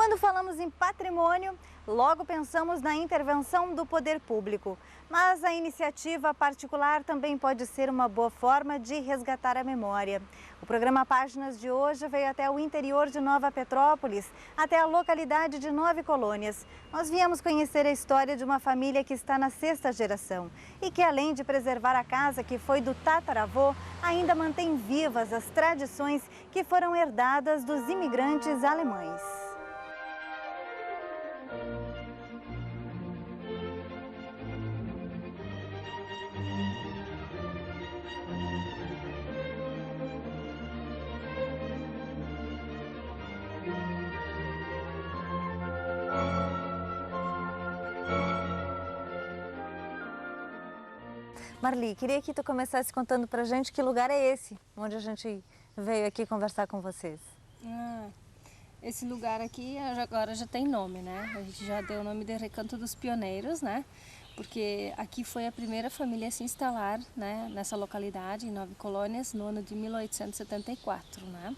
Quando falamos em patrimônio, logo pensamos na intervenção do poder público. Mas a iniciativa particular também pode ser uma boa forma de resgatar a memória. O programa Páginas de hoje veio até o interior de Nova Petrópolis, até a localidade de Nove Colônias. Nós viemos conhecer a história de uma família que está na sexta geração e que, além de preservar a casa que foi do tataravô, ainda mantém vivas as tradições que foram herdadas dos imigrantes alemães. Marli, queria que tu começasse contando pra gente que lugar é esse, onde a gente veio aqui conversar com vocês. Esse lugar aqui agora já tem nome, né? A gente já deu o nome de Recanto dos Pioneiros, né? Porque aqui foi a primeira família a se instalar, né, nessa localidade, em Nove Colônias, no ano de 1874, né?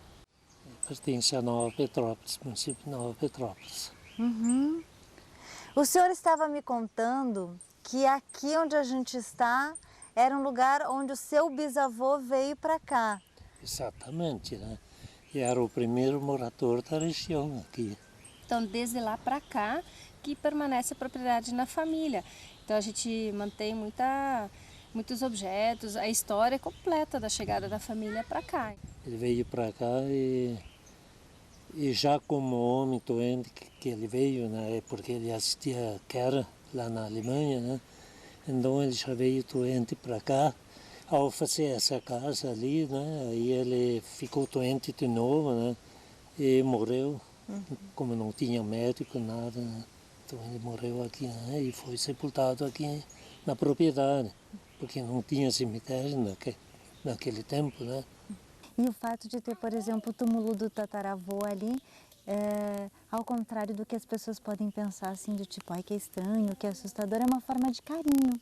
Pertence a Nova Petrópolis, município de Nova Petrópolis. Uhum. O senhor estava me contando que aqui onde a gente está era um lugar onde o seu bisavô veio para cá. Exatamente, né? E era o primeiro morador da região aqui. Então, desde lá para cá, que permanece a propriedade na família. Então, a gente mantém muitos objetos, a história completa da chegada da família para cá. Ele veio para cá e já como homem doente que ele veio, né? Porque ele assistia guerra lá na Alemanha, né? Então ele já veio doente para cá. Ao fazer essa casa ali, né? Aí ele ficou doente de novo, né? E morreu. Como não tinha médico, nada, né? Então ele morreu aqui, né? E foi sepultado aqui na propriedade, porque não tinha cemitério naquele tempo, né? E o fato de ter, por exemplo, o túmulo do tataravô ali, ao contrário do que as pessoas podem pensar, assim, de tipo, ai, que estranho, que assustador, é uma forma de carinho.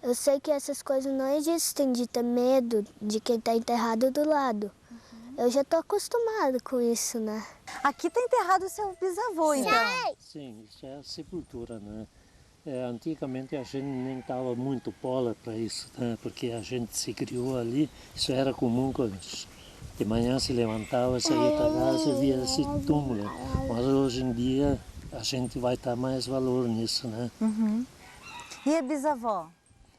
Eu sei que essas coisas não existem, de ter medo de quem está enterrado do lado. Eu já estou acostumada com isso, né? Aqui está enterrado o seu bisavô, então? Sim, isso é a sepultura, né? Antigamente a gente nem dava muito bola para isso, né? Porque a gente se criou ali, isso era comum quando de manhã se levantava, saía da casa e via esse túmulo. Mas hoje em dia a gente vai dar mais valor nisso, né? Uhum. E a bisavó?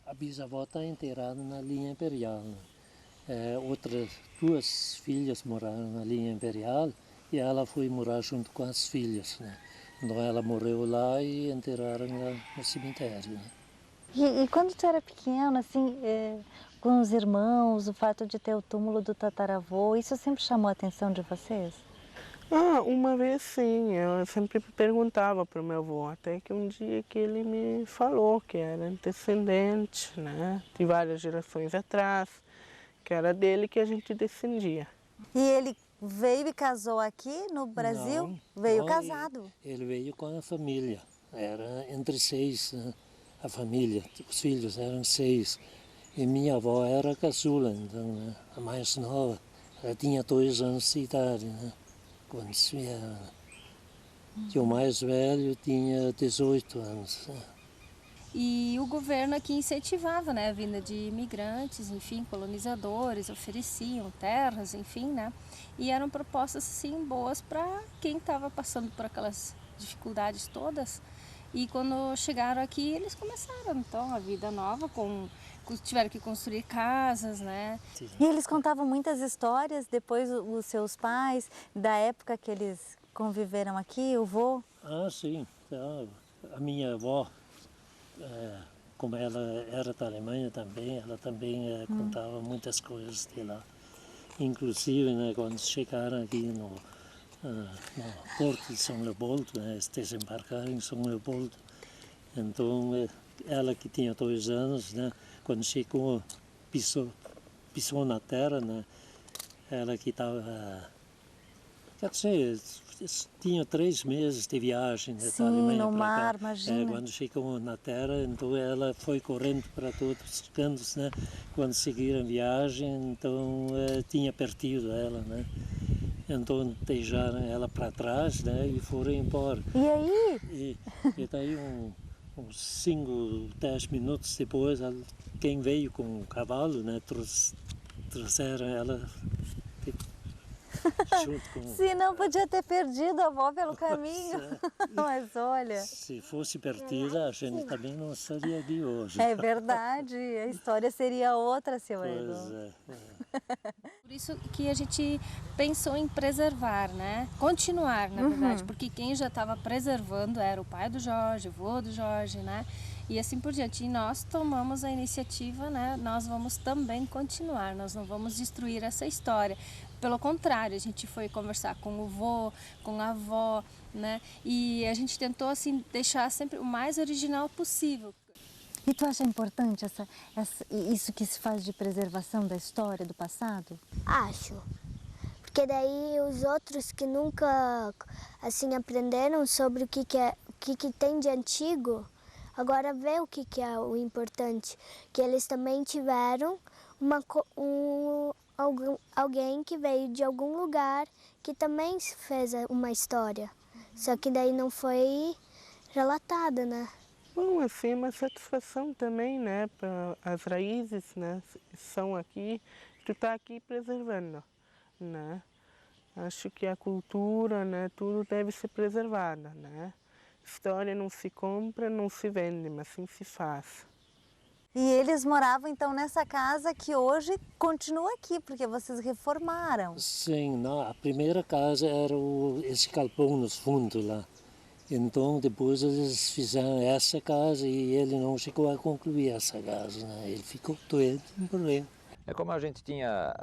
A bisavó está enterrada na linha imperial. Outras duas filhas moraram na linha imperial e ela foi morar junto com as filhas, né? Então ela morreu lá e enterraram lá no cemitério. Né? E quando tu era pequeno, assim, com os irmãos, o fato de ter o túmulo do tataravô, isso sempre chamou a atenção de vocês? Uma vez sim, eu sempre perguntava para o meu avô, até que um dia que ele me falou que era descendente, né, de várias gerações atrás, que era dele que a gente descendia. E ele veio e casou aqui no Brasil? Não, veio não, casado? Ele veio com a família, era entre 6, né, a família, os filhos eram 6. E minha avó era caçula, então, né, a mais nova, ela tinha 2 anos de idade, né? Quando se vieram. E o mais velho tinha 18 anos. E o governo aqui incentivava, né, a vinda de imigrantes, enfim, colonizadores, ofereciam terras, enfim, né? E eram propostas, assim, boas para quem estava passando por aquelas dificuldades todas. E quando chegaram aqui, eles começaram, então, a vida nova, tiveram que construir casas, né? Sim. E eles contavam muitas histórias, depois os seus pais, da época que eles conviveram aqui, o vô? Sim. A minha avó, como ela era da Alemanha também, ela também contava muitas coisas de lá. Inclusive, né, quando chegaram aqui no porto de São Leopoldo, né, desembarcaram em São Leopoldo. Então, ela que tinha 2 anos, né, quando chegou, pisou na terra, né, ela que estava, quer dizer, tinha 3 meses de viagem, né, da Alemanha no para mar, cá. imagina. Quando chegou na terra, então ela foi correndo para todos os cantos, né, quando seguiram a viagem, então tinha perdido ela, né. Então deixaram ela para trás, né, e foram embora. E aí? E daí uns 5, 10 minutos depois, quem veio com o cavalo, né, trouxeram ela junto com... Se não, podia ter perdido a avó pelo caminho. Mas olha... Se fosse perdida, a gente também não estaria aqui hoje. É verdade, a história seria outra, seu Pois Edu. Por isso que a gente pensou em preservar, né? Continuar, na verdade, porque quem já estava preservando era o pai do Jorge, o avô do Jorge, né? E assim por diante. E nós tomamos a iniciativa, né? Nós vamos também continuar, nós não vamos destruir essa história. Pelo contrário, a gente foi conversar com o avô, com a avó, né? E a gente tentou, assim, deixar sempre o mais original possível. E tu acha importante isso que se faz de preservação da história, do passado? Acho. Porque daí os outros que nunca assim aprenderam sobre o que tem de antigo, agora vê o que é o importante. Que eles também tiveram alguém que veio de algum lugar que também fez uma história. Só que daí não foi relatada, né? Bom, assim, uma satisfação também, né, para as raízes, né, são aqui, tu tá aqui preservando, né. Acho que a cultura, né, tudo deve ser preservada, né. História não se compra, não se vende, mas sim se faz. E eles moravam então nessa casa que hoje continua aqui, porque vocês reformaram. Sim, não, a primeira casa era esse galpão nos fundos lá. Então depois eles fizeram essa casa e ele não chegou a concluir essa casa, né? Ele ficou doente e morreu. É como a gente tinha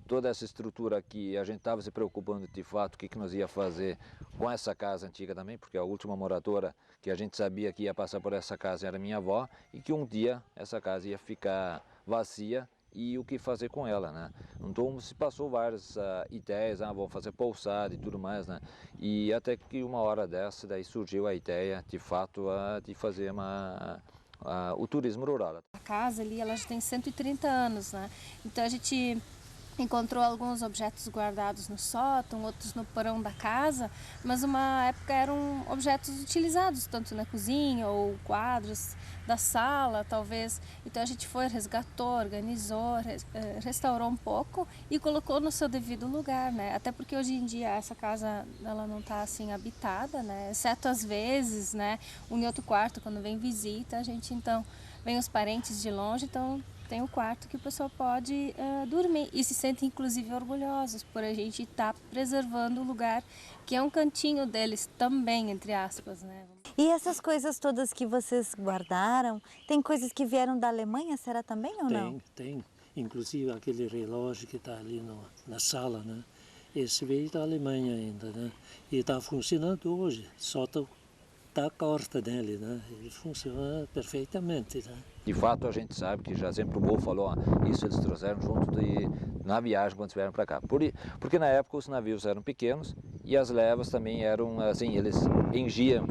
toda essa estrutura aqui, a gente estava se preocupando de fato o que nós ia fazer com essa casa antiga também, porque a última moradora que a gente sabia que ia passar por essa casa era minha avó e que um dia essa casa ia ficar vazia e o que fazer com ela, né? Então se passou várias ideias, vamos fazer pousada e tudo mais, né? E até que uma hora dessa daí surgiu a ideia, de fato, de fazer o turismo rural. A casa ali, ela já tem 130 anos, né? Então a gente encontrou alguns objetos guardados no sótão, outros no porão da casa, mas uma época eram objetos utilizados tanto na cozinha ou quadros da sala, talvez. Então a gente foi, resgatou, organizou, restaurou um pouco e colocou no seu devido lugar, né? Até porque hoje em dia essa casa ela não está assim habitada, né? Exceto às vezes, né? Um outro quarto quando vem visita, a gente então vem os parentes de longe, então tem o quarto que o pessoal pode dormir e se sentem inclusive orgulhosos por a gente estar preservando o lugar que é um cantinho deles também, entre aspas, né? E essas coisas todas que vocês guardaram, tem coisas que vieram da Alemanha, será também ou não? Tem. Inclusive aquele relógio que está ali na sala, né? Esse veio da Alemanha ainda, né? E está funcionando hoje, só tá corta nele, né? Ele funciona perfeitamente, né? De fato, a gente sabe que já sempre o Bo falou, isso eles trouxeram junto na viagem quando vieram para cá. Porque na época os navios eram pequenos e as levas também eram, assim, eles enchiam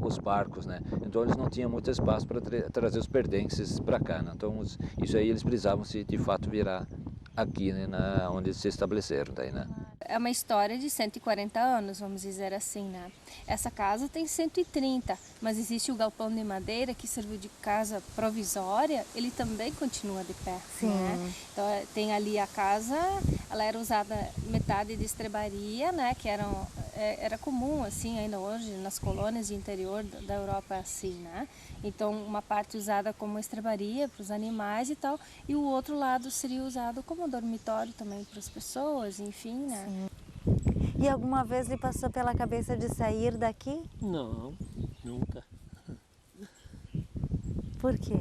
os barcos, né? Então eles não tinham muito espaço para trazer os pertences para cá, né? Então isso aí eles precisavam se de fato virar aqui, né, onde eles se estabeleceram daí, né? É uma história de 140 anos, vamos dizer assim, né? Essa casa tem 130, mas existe o galpão de madeira que serviu de casa provisória, ele também continua de pé, né? Então tem ali a casa, ela era usada metade de estrebaria, né? Que era comum, assim, ainda hoje nas colônias de interior da Europa, assim, né? Então uma parte usada como estrebaria para os animais e tal, e o outro lado seria usado como dormitório também para as pessoas, enfim, né? Sim. E alguma vez lhe passou pela cabeça de sair daqui? Não, nunca. Por quê?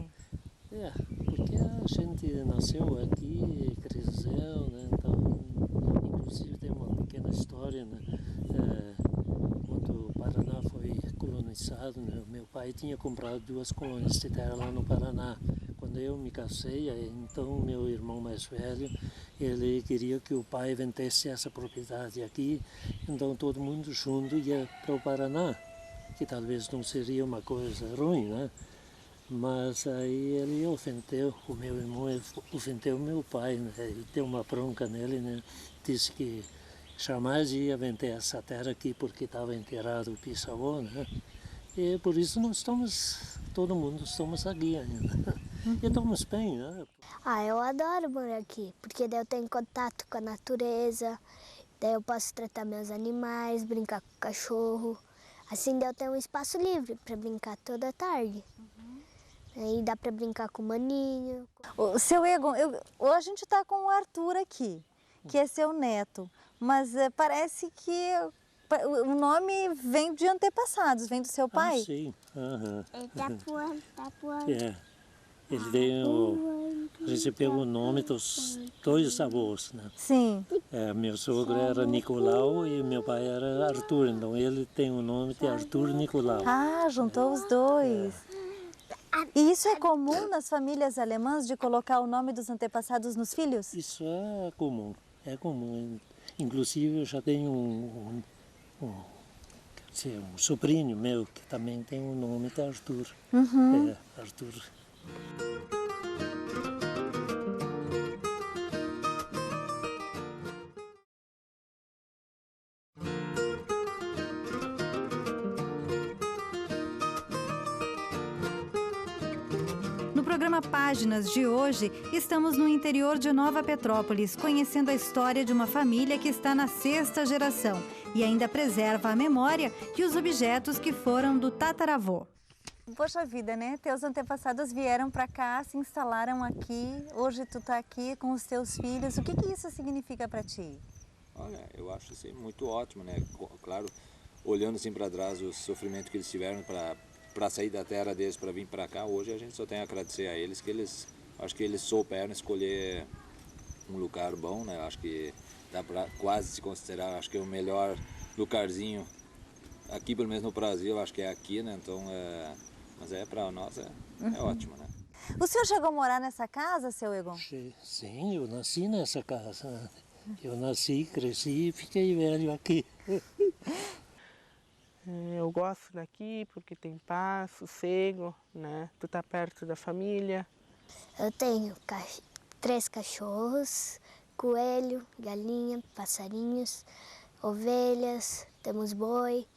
Porque a gente nasceu aqui, cresceu, né? Então, inclusive tem uma pequena história, né? Quando o Paraná foi colonizado, né? Meu pai tinha comprado 2 colônias de terra lá no Paraná. Quando eu me casei, então meu irmão mais velho, ele queria que o pai vendesse essa propriedade aqui, então todo mundo junto ia para o Paraná, que talvez não seria uma coisa ruim, né? Mas aí ele ofendeu, o meu irmão ofendeu meu pai, né? Ele deu uma bronca nele, né? Disse que jamais ia vender essa terra aqui porque estava enterrado o bisavô, né? E por isso nós todo mundo estamos aqui ainda. E estamos bem, né? Eu adoro morar aqui, porque daí eu tenho contato com a natureza, daí eu posso tratar meus animais, brincar com o cachorro. Assim daí eu tenho um espaço livre para brincar toda tarde. Aí dá para brincar com o maninho. O seu Egon, hoje a gente está com o Arthur aqui, que é seu neto, mas parece que o nome vem de antepassados, vem do seu pai? Sim. Aham. Ele tá voando. É. Ele recebeu o nome dos dois avós, né? Sim. Meu sogro era Nicolau e meu pai era Arthur, então ele tem o nome de Arthur Nicolau. Juntou os dois. E isso é comum nas famílias alemãs de colocar o nome dos antepassados nos filhos? Isso é comum, é comum. Inclusive eu já tenho um sobrinho meu que também tem o nome de Arthur. Arthur. No programa Páginas de hoje, estamos no interior de Nova Petrópolis, conhecendo a história de uma família que está na 6ª geração e ainda preserva a memória e os objetos que foram do tataravô. Poxa vida, né? Teus antepassados vieram para cá, se instalaram aqui, hoje tu está aqui com os teus filhos. O que isso significa para ti? Olha, eu acho assim muito ótimo, né? Claro, olhando assim para trás o sofrimento que eles tiveram para sair da terra deles para vir para cá, hoje a gente só tem a agradecer a eles que acho que eles souberam escolher um lugar bom, né? Acho que dá para quase se considerar, acho que é o melhor lugarzinho aqui, pelo menos no Brasil, acho que é aqui, né? Então, mas para nós é ótimo, né? O senhor chegou a morar nessa casa, seu Egon? Sim, eu nasci nessa casa. Eu nasci, cresci e fiquei velho aqui. Eu gosto daqui porque tem paz, sossego, né? Tu tá perto da família. Eu tenho 3 cachorros, coelho, galinha, passarinhos, ovelhas, temos boi,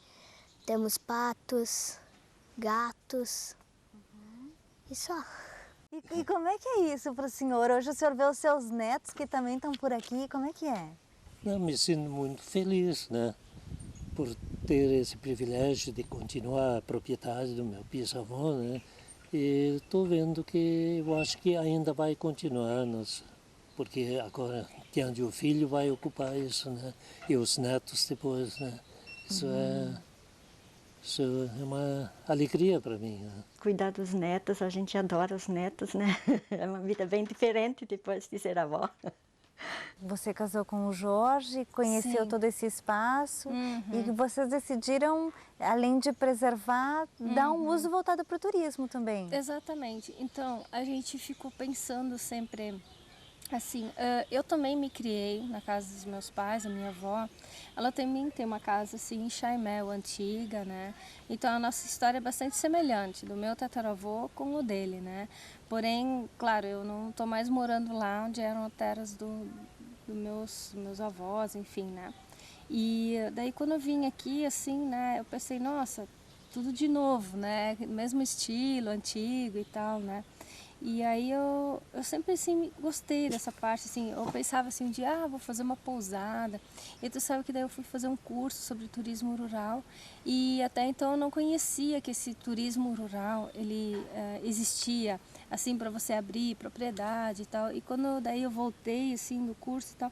temos patos, gatos e só. E como é que é isso para o senhor? Hoje o senhor vê os seus netos que também estão por aqui, como é que é? Eu me sinto muito feliz, né? Por ter esse privilégio de continuar a propriedade do meu bisavô, né? E estou vendo que eu acho que ainda vai continuar, porque agora diante o filho vai ocupar isso, né? E os netos depois, né? Isso é uma alegria para mim, né? Cuidar dos netos, a gente adora os netos, né? É uma vida bem diferente depois de ser avó. Você casou com o Jorge, conheceu todo esse espaço e vocês decidiram, além de preservar, dar um uso voltado para o turismo também. Exatamente. Então, a gente ficou pensando sempre assim, eu também me criei na casa dos meus pais, a minha avó, ela também tem uma casa assim em Chaimel, antiga, né? Então a nossa história é bastante semelhante, do meu tataravô com o dele, né? Porém, claro, eu não estou mais morando lá onde eram as terras dos meus avós, enfim, né? E daí quando eu vim aqui, assim, né, eu pensei, nossa, tudo de novo, né? Mesmo estilo, antigo e tal, né? E aí eu sempre assim gostei dessa parte, assim, eu pensava assim, vou fazer uma pousada. E tu sabe que daí eu fui fazer um curso sobre turismo rural e até então eu não conhecia que esse turismo rural, ele existia, assim, para você abrir propriedade e tal. E quando daí eu voltei, assim, do curso e tal,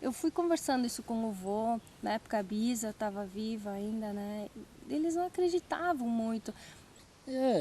eu fui conversando isso com o vô, na época a Bisa estava viva ainda, né? Eles não acreditavam muito.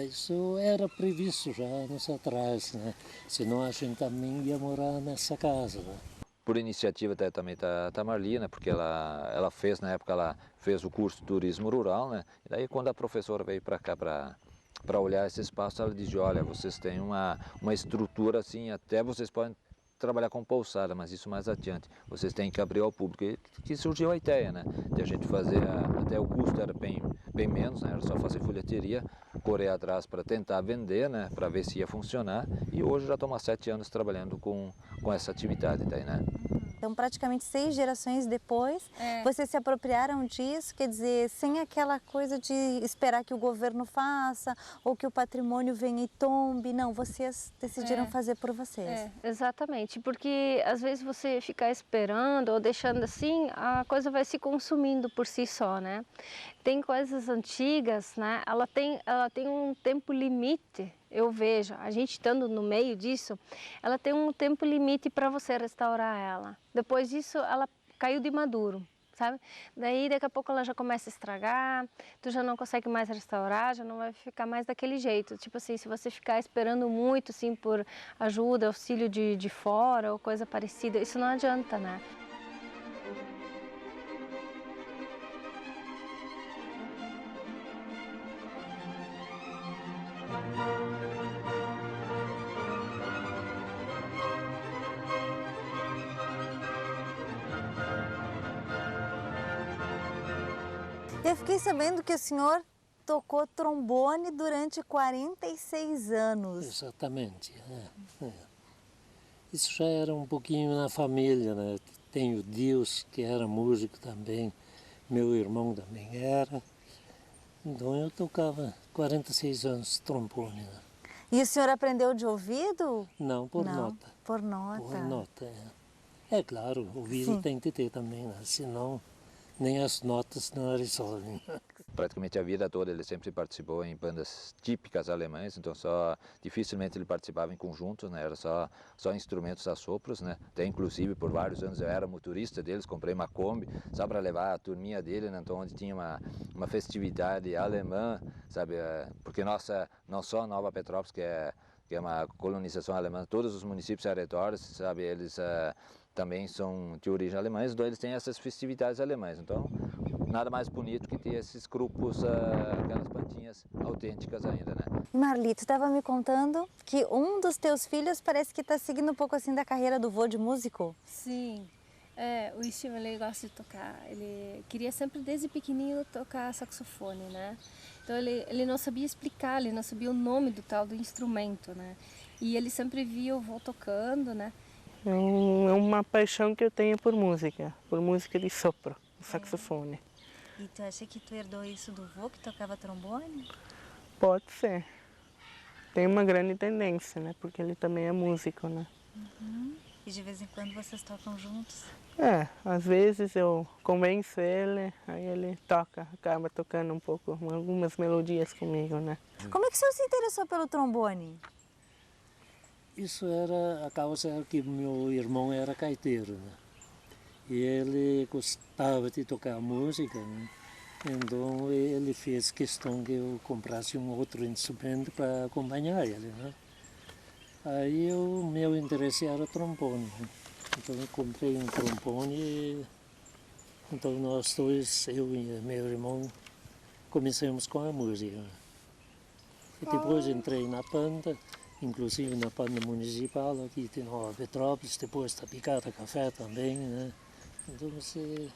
Isso era previsto já anos atrás, né? Senão a gente também ia morar nessa casa, né? Por iniciativa também da Marli, porque ela fez, na época, ela fez o curso de turismo rural, né? E daí quando a professora veio para cá para olhar esse espaço, ela disse, olha, vocês têm uma estrutura assim, até vocês podem trabalhar com pousada, mas isso mais adiante. Vocês têm que abrir ao público. E que surgiu a ideia, né? De a gente fazer, até o custo era bem menos, né? Era só fazer folheteria, correr atrás para tentar vender, né? Para ver se ia funcionar. E hoje já estou há 7 anos trabalhando com essa atividade daí, né? Então, praticamente 6 gerações depois, vocês se apropriaram disso, quer dizer, sem aquela coisa de esperar que o governo faça ou que o patrimônio venha e tombe. Não, vocês decidiram fazer por vocês. Exatamente, porque às vezes você ficar esperando ou deixando assim, a coisa vai se consumindo por si só, né? Tem coisas antigas, né? Ela tem um tempo limite, eu vejo, a gente estando no meio disso, ela tem um tempo limite para você restaurar ela. Depois disso, ela caiu de maduro, sabe? Daí, daqui a pouco ela já começa a estragar, tu já não consegue mais restaurar, já não vai ficar mais daquele jeito. Tipo assim, se você ficar esperando muito, assim, por ajuda, auxílio de fora ou coisa parecida, isso não adianta, né? Eu fiquei sabendo que o senhor tocou trombone durante 46 anos. Exatamente. Isso já era um pouquinho na família, né? Tenho Deus, que era músico também, meu irmão também era. Então eu tocava 46 anos trombone. Né? E o senhor aprendeu de ouvido? Não, por nota. Por nota. Por nota, é claro, ouvido tem que ter também, né? Senão nem as notas não resolvem. Praticamente a vida toda ele sempre participou em bandas típicas alemãs, então dificilmente ele participava em conjuntos, né? Era só instrumentos a sopros, né? Até inclusive por vários anos eu era motorista deles, comprei uma Kombi só para levar a turminha dele, né? Então onde tinha uma festividade alemã, sabe? Porque não só Nova Petrópolis, que é uma colonização alemã, todos os municípios arredores, sabe? Eles também são de origem alemã, então eles têm essas festividades alemãs. Então, nada mais bonito que ter esses grupos, aquelas plantinhas autênticas ainda, né? Marli, tu estava me contando que um dos teus filhos parece que está seguindo um pouco assim da carreira do vô de músico. Sim, o Steve, ele gosta de tocar, ele queria sempre desde pequenininho tocar saxofone, né? Então ele não sabia explicar, ele não sabia o nome do tal do instrumento, né? E ele sempre via o vô tocando, né? É uma paixão que eu tenho por música de sopro, saxofone. E tu acha que tu herdou isso do vô que tocava trombone? Pode ser. Tem uma grande tendência, né? Porque ele também é músico, né? E de vez em quando vocês tocam juntos? Às vezes eu convenço ele, aí ele acaba tocando um pouco, algumas melodias comigo, né? Como é que o senhor se interessou pelo trombone? Isso era a causa que meu irmão era gaiteiro, né? E ele gostava de tocar música, né? Então ele fez questão que eu comprasse um outro instrumento para acompanhar ele, né? Aí o meu interesse era trombone, né? Então eu comprei um trombone e então nós dois, eu e meu irmão, começamos com a música. E depois entrei na banda, inclusive na banda municipal aqui de Nova Petrópolis, depois da Picada Café também, né? Então você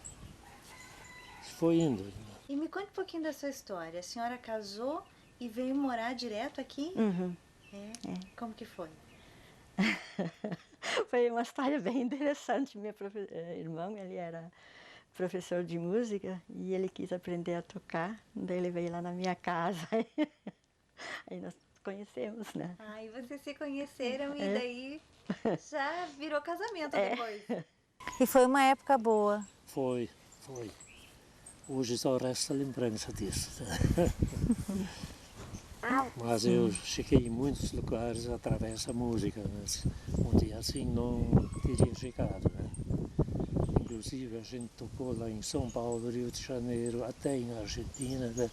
foi indo. Né? E me conte um pouquinho da sua história. A senhora casou e veio morar direto aqui? Como que foi? Foi uma história bem interessante. Meu irmão, ele era professor de música e ele quis aprender a tocar. Daí ele veio lá na minha casa. Aí nós conhecemos, né? E vocês se conheceram e daí já virou casamento depois. E foi uma época boa. Foi. Hoje só resta lembrança disso. Mas eu cheguei em muitos lugares através da música, mas onde assim não teria chegado, né? Inclusive a gente tocou lá em São Paulo, Rio de Janeiro, até em Argentina, né?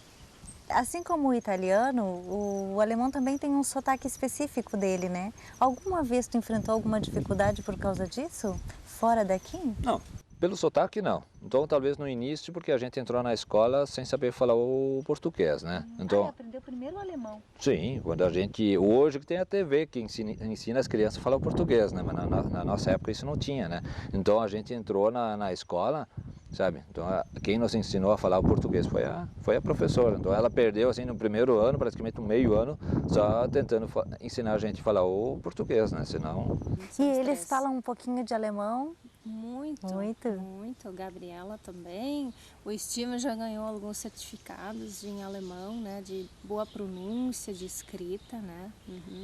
Assim como o italiano, o alemão também tem um sotaque específico dele, né? Alguma vez tu enfrentou alguma dificuldade por causa disso? Fora daqui? Não, pelo sotaque não. Então talvez no início, porque a gente entrou na escola sem saber falar o português, né? Então, aprendeu primeiro o alemão. Sim, quando a gente, hoje que tem a TV que ensina as crianças a falar o português, né? Mas na nossa época isso não tinha, né? Então a gente entrou na escola, sabe? Então quem nos ensinou a falar o português foi a professora. Então ela perdeu assim no primeiro ano, praticamente um meio ano, só tentando ensinar a gente a falar o português, né? Senão... E eles falam um pouquinho de alemão? Muito, Muito? muito. Gabriela também. O Steven já ganhou alguns certificados em alemão, né? De boa pronúncia, de escrita, né?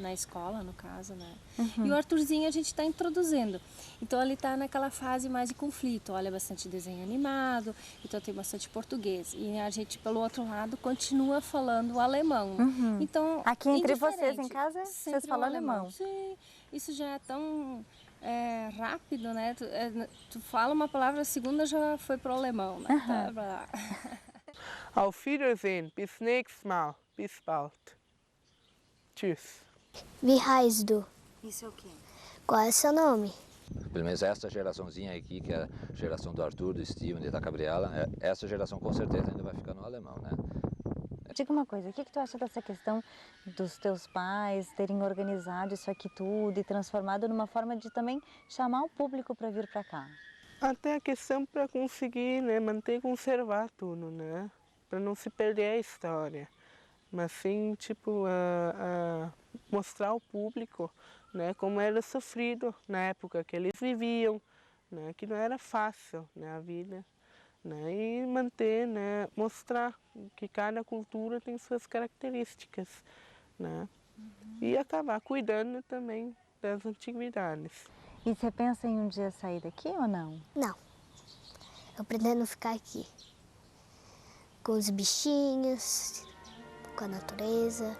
Na escola, no caso, né? E o Arthurzinho a gente está introduzindo. Então ele está naquela fase mais de conflito. Olha bastante desenho animado, então tem bastante português. E a gente, pelo outro lado, continua falando o alemão. Então, Aqui entre vocês em indiferente, casa, vocês sempre falam o alemão? Sim, isso já é tão rápido, né? Tu fala uma palavra, a segunda já foi pro alemão, né? Auf Wiedersehen, bis nächstes Mal, bis bald. Tschüss. Wie heißt du? Isso é o quê? Qual é seu nome? Pelo menos essa geraçãozinha aqui, que é a geração do Arthur, do Steven e da Gabriela, essa geração com certeza ainda vai ficar no alemão, né? Diga uma coisa, o que tu acha dessa questão dos teus pais terem organizado isso aqui tudo e transformado numa forma de também chamar o público para vir para cá? Até a questão para conseguir, né, manter e conservar tudo, né? Para não se perder a história. Mas sim, tipo, mostrar ao público, né, como era sofrido na época que eles viviam, né, que não era fácil, né, a vida. Né, e manter, né, mostrar que cada cultura tem suas características, né, e acabar cuidando também das antiguidades. E você pensa em um dia sair daqui ou não? Não. Eu pretendo ficar aqui. Com os bichinhos, com a natureza.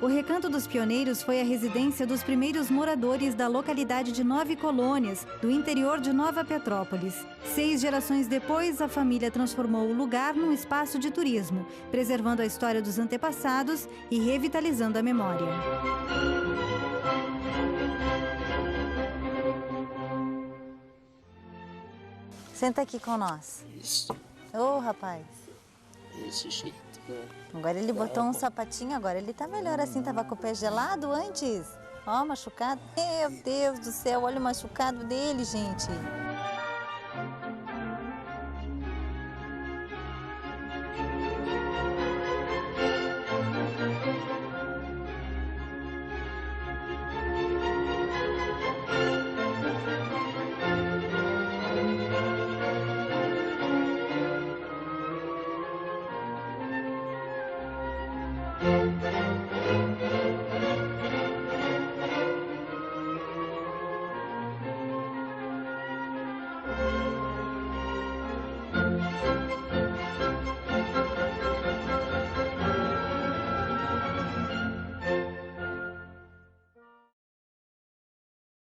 O Recanto dos Pioneiros foi a residência dos primeiros moradores da localidade de 9 Colônias, do interior de Nova Petrópolis. 6 gerações depois, a família transformou o lugar num espaço de turismo, preservando a história dos antepassados e revitalizando a memória. Senta aqui com nós. Isso, Ô, rapaz. desse jeito, né? Agora ele botou um sapatinho, agora ele tá melhor assim, tava com o pé gelado antes. Ó, machucado. Meu Deus do céu, olha o machucado dele, gente.